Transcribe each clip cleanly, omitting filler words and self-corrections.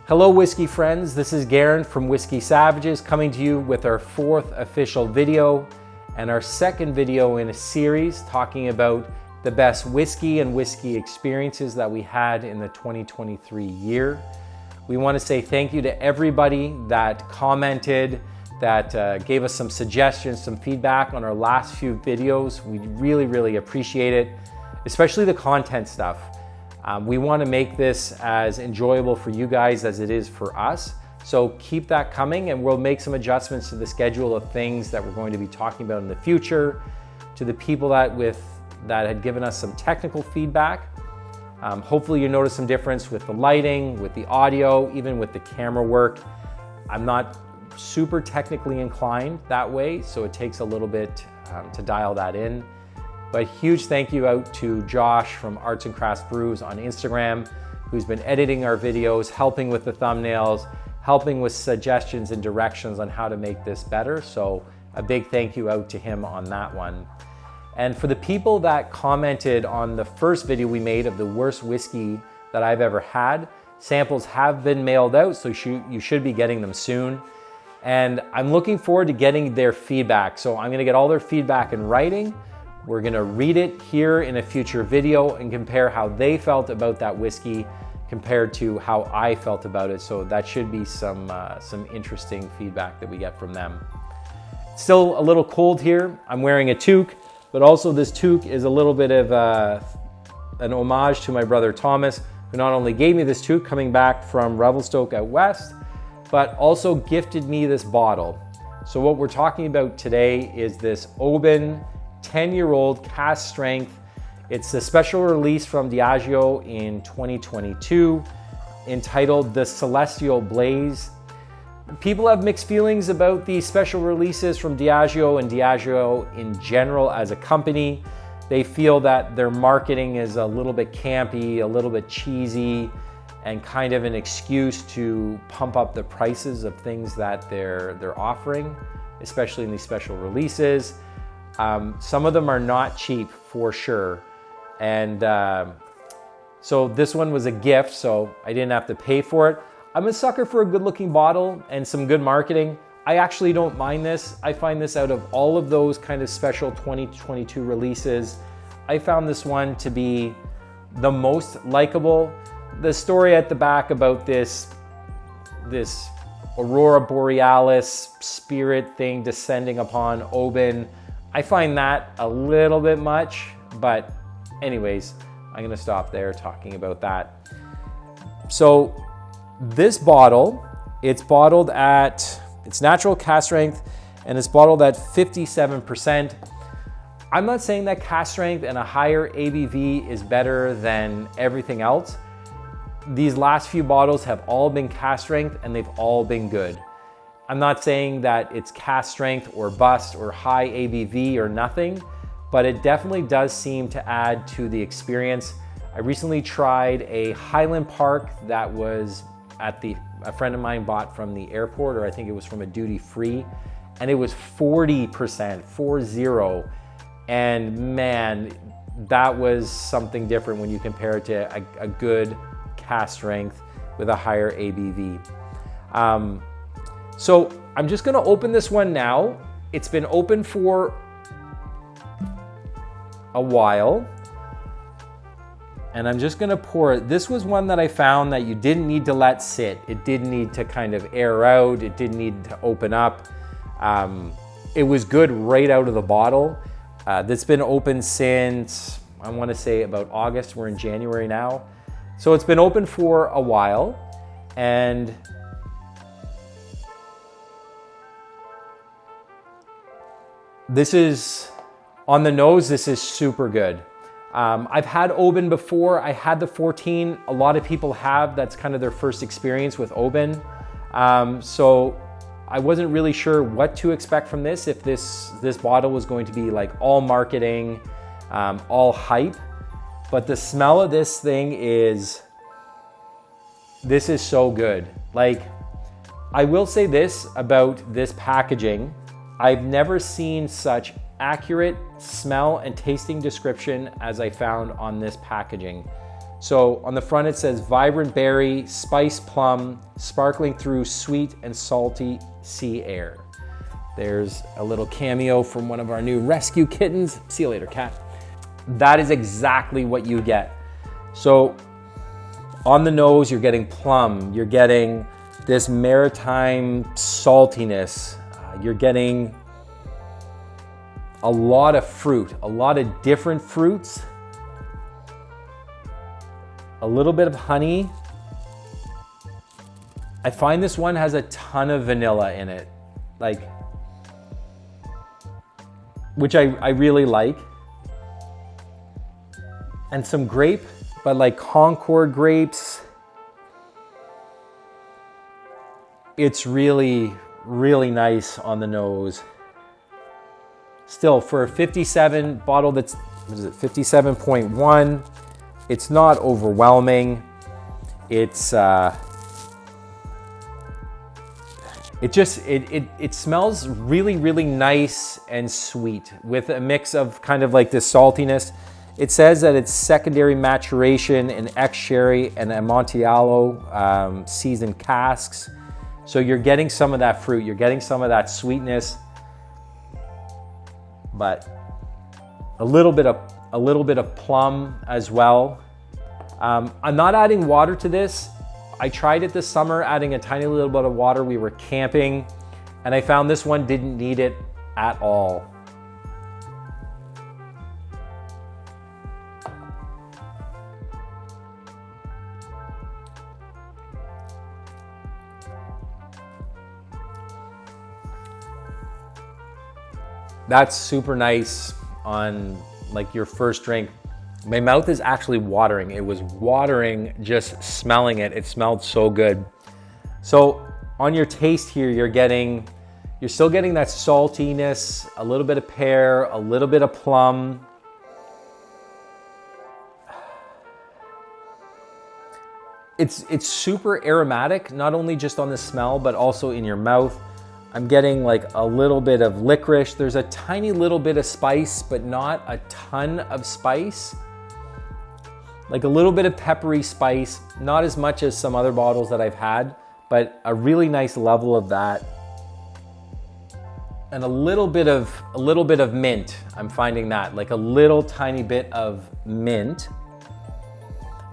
Hello whiskey friends, this is Garen from Whiskey Savages coming to you with our 4th official video and our 2nd video in a series talking about the best whiskey and whiskey experiences that we had in the 2023 year. We want to say thank you to everybody that commented, that gave us some suggestions, some feedback on our last few videos. We really appreciate it, especially the content stuff. We want to make this as enjoyable for you guys as it is for us. So keep that coming and we'll make some adjustments to the schedule of things that we're going to be talking about in the future. To the people that had given us some technical feedback, hopefully you notice some difference with the lighting, with the audio, even with the camera work. I'm not super technically inclined that way, so it takes a little bit to dial that in. But huge thank you out to Josh from Arts and Crafts Brews on Instagram, who's been editing our videos, helping with the thumbnails, helping with suggestions and directions on how to make this better. So a big thank you out to him on that one. And for the people that commented on the first video we made of the worst whiskey that I've ever had, samples have been mailed out, so you should be getting them soon. And I'm looking forward to getting their feedback. So I'm gonna get all their feedback in writing. We're gonna read it here in a future video and compare how they felt about that whiskey compared to how I felt about it. So that should be some interesting feedback that we get from them. Still a little cold here. I'm wearing a toque, but also this toque is a little bit of an homage to my brother Thomas, who not only gave me this toque coming back from Revelstoke out west, but also gifted me this bottle. So what we're talking about today is this Oban 10-year-old cask strength. It's a special release from Diageo in 2022 entitled The Celestial Blaze. People have mixed feelings about the special releases from Diageo and Diageo in general as a company. They feel that their marketing is a little bit campy, a little bit cheesy, and kind of an excuse to pump up the prices of things that they're offering, especially in these special releases. Some of them are not cheap for sure. And so this one was a gift, so I didn't have to pay for it. I'm a sucker for a good looking bottle and some good marketing. I actually don't mind this. I find this out of all of those kind of special 2022 releases, I found this one to be the most likable. The story at the back about this Aurora Borealis spirit thing descending upon Oban, I find that a little bit much, but anyways, I'm gonna stop there talking about that. So this bottle, it's natural cask strength and it's bottled at 57%. I'm not saying that cask strength and a higher ABV is better than everything else. These last few bottles have all been cask strength and they've all been good. I'm not saying that it's cask strength or bust or high ABV or nothing, but it definitely does seem to add to the experience. I recently tried a Highland Park that was a friend of mine bought from the airport, or I think it was from a duty free, and it was 40%, 40. And man, that was something different when you compare it to a good cask strength with a higher ABV. So I'm just gonna open this one now. It's been open for a while. And I'm just gonna pour it. This was one that I found that you didn't need to let sit. It didn't need to kind of air out. It didn't need to open up. It was good right out of the bottle. That's been open since, I wanna say about August. We're in January now. So it's been open for a while. And this is, on the nose, this is super good. I've had Oban before. I had the 14. A lot of people have. That's kind of their first experience with Oban. So I wasn't really sure what to expect from this, if this bottle was going to be like all marketing, all hype. But the smell of this thing this is so good. Like, I will say this about this packaging. I've never seen such accurate smell and tasting description as I found on this packaging. So on the front it says vibrant berry, spice plum, sparkling through sweet and salty sea air. There's a little cameo from one of our new rescue kittens. See you later, cat. That is exactly what you get. So on the nose, you're getting plum, you're getting this maritime saltiness, you're getting a lot of fruit, a lot of different fruits, a little bit of honey. I find this one has a ton of vanilla in it, like, which I really like. And some grape, but like Concord grapes. It's really, really nice on the nose. Still, for a 57 bottle that's, what is it, 57.1, it's not overwhelming. It's, it smells really, really nice and sweet with a mix of kind of like this saltiness. It says that it's secondary maturation in ex-sherry and Amontillado seasoned casks. So you're getting some of that fruit, you're getting some of that sweetness, but a little bit of plum as well. I'm not adding water to this. I tried it this summer, adding a tiny little bit of water. We were camping, and I found this one didn't need it at all. That's super nice on like your first drink. My mouth is actually watering. It was watering just smelling it. It smelled so good. So on your taste here, you're still getting that saltiness, a little bit of pear, a little bit of plum. It's super aromatic, not only just on the smell, but also in your mouth. I'm getting like a little bit of licorice. There's a tiny little bit of spice, but not a ton of spice. Like a little bit of peppery spice, not as much as some other bottles that I've had, but a really nice level of that. And a little bit of mint. I'm finding that, like a little tiny bit of mint.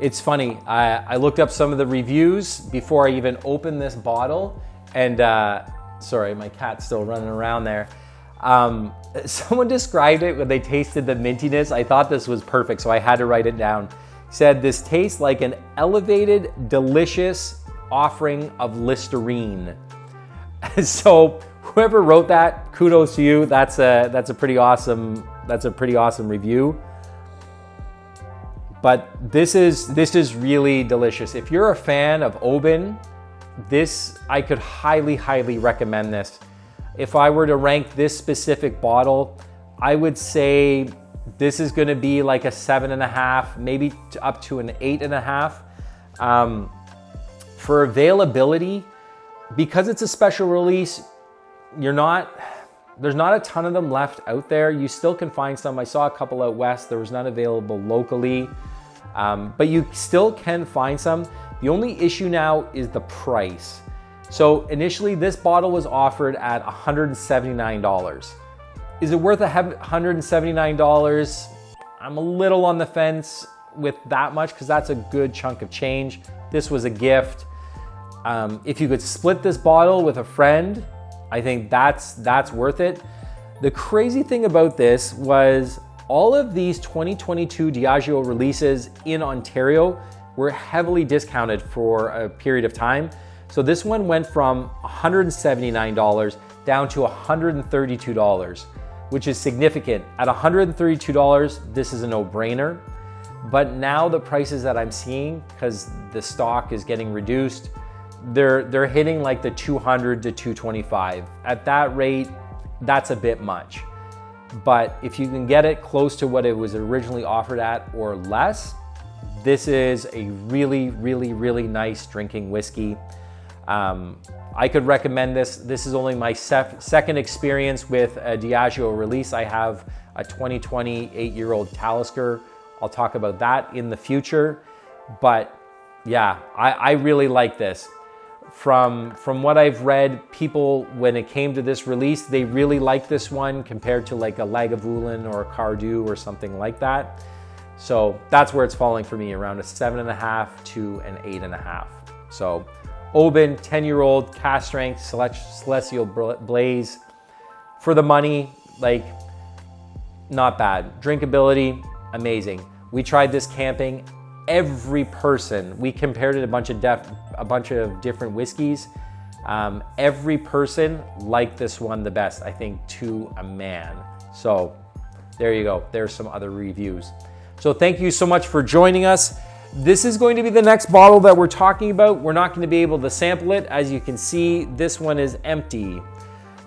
It's funny, I looked up some of the reviews before I even opened this bottle, and sorry, my cat's still running around there. Someone described it when they tasted the mintiness. I thought this was perfect, so I had to write it down. Said this tastes like an elevated, delicious offering of Listerine. So whoever wrote that, kudos to you. That's a pretty awesome review. But this is really delicious. If you're a fan of Oban, I could highly recommend this. If I were to rank this specific bottle, I would say this is gonna be like a 7.5, maybe up to an 8.5. For availability, because it's a special release, there's not a ton of them left out there. You still can find some. I saw a couple out west. There was none available locally, but you still can find some. The only issue now is the price. So initially this bottle was offered at $179. Is it worth $179? I'm a little on the fence with that much because that's a good chunk of change. This was a gift. If you could split this bottle with a friend, I think that's worth it. The crazy thing about this was all of these 2022 Diageo releases in Ontario were heavily discounted for a period of time. So this one went from $179 down to $132, which is significant. At $132, this is a no-brainer. But now the prices that I'm seeing, because the stock is getting reduced, they're hitting like the $200 to $225. At that rate, that's a bit much. But if you can get it close to what it was originally offered at or less, this is a really nice drinking whiskey. I could recommend this. This is only my second experience with a Diageo release. I have a 2020 8-year-old Talisker. I'll talk about that in the future. But yeah, I really like this. From what I've read, people, when it came to this release, they really like this one compared to like a Lagavulin or a Cardew or something like that. So that's where it's falling for me, around a 7.5 to an 8.5. So Oban, 10-year-old, cask strength, Celestial Blaze. For the money, like, not bad. Drinkability, amazing. We tried this camping. Every person, we compared it a bunch of different whiskeys. Every person liked this one the best, I think, to a man. So there you go. There's some other reviews. So thank you so much for joining us. This is going to be the next bottle that we're talking about. We're not going to be able to sample it. As you can see, this one is empty.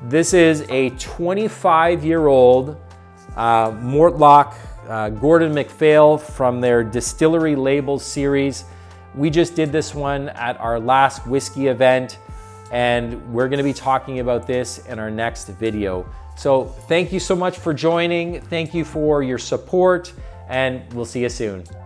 This is a 25-year-old Mortlach Gordon MacPhail from their Distillery Labels series. We just did this one at our last whiskey event, and we're going to be talking about this in our next video. So thank you so much for joining. Thank you for your support, and we'll see you soon.